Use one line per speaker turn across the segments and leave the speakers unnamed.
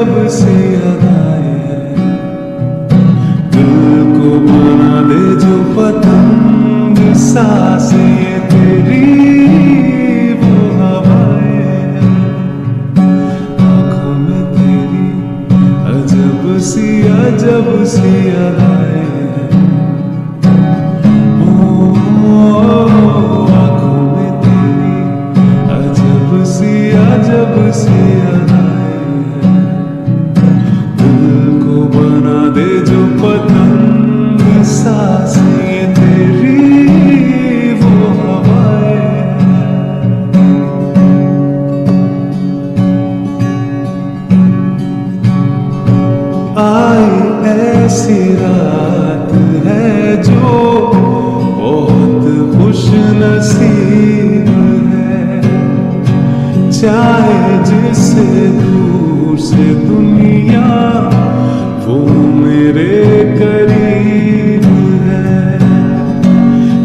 अजब सी अदाएं हैं। दिल को बना दे जो पतंग, सांसें तेरी वो हवाएं हैं। आँखों में तेरी अजब सी अदाएं हैं। आँखों में तेरी अजब सी अदाएं हैं। दिल को बना दे जो पतंग, सांसें तेरी वो हवाएं हैं। आई ऐसी रात है जो बहुत खुश नसीब है। चाहे जिससे दूर से दुनिया वो मेरे करीब है।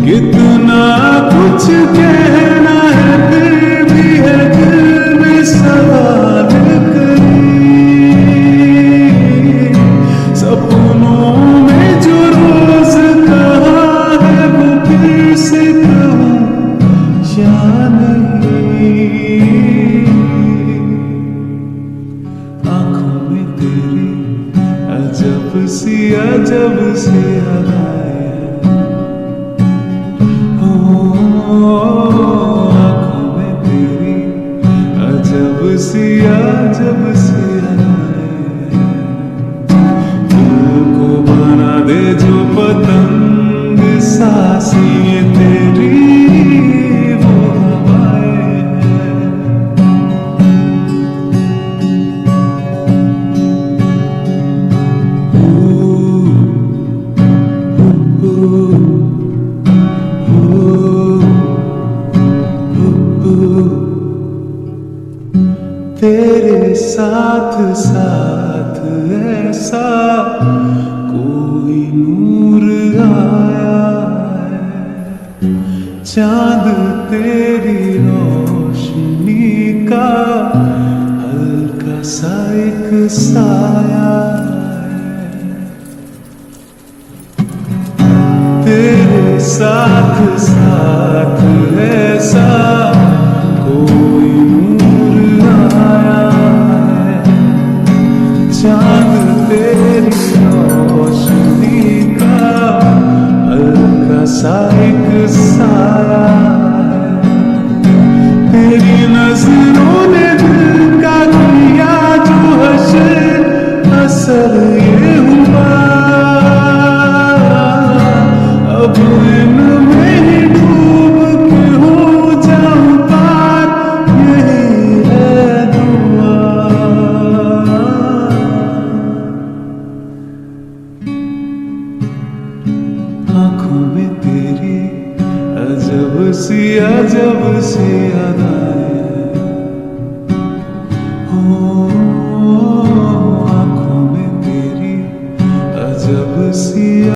कितना कुछ कहना है फिर भी है दिल में सवाल करी। सपनों में जो रोज कहा है वो फिर से कहूं या नहीं। आँखों में तेरी अजब सी अदाएं हैं। आँखों में तेरी अजब सी अदाएं हैं। दिल को बना दे जो पतंग, सांसें तेरी वो हवाएं हैं। तेरे साथ साथ ऐसा कोई नूर आया है। चांद तेरी रोशनी का हल्का सा एक साया है। तेरे साथ साथ ऐसा कोई नूर आया है। चांद तेरी रोशनी का हल्का सा एक साया है। तेरी नजरों ने दिल का किया जो हशर, असर ये हुआ अब इनमें ही डूब के हो जाऊं पार, यही है दुआ। आँखों में तेरी अजब सी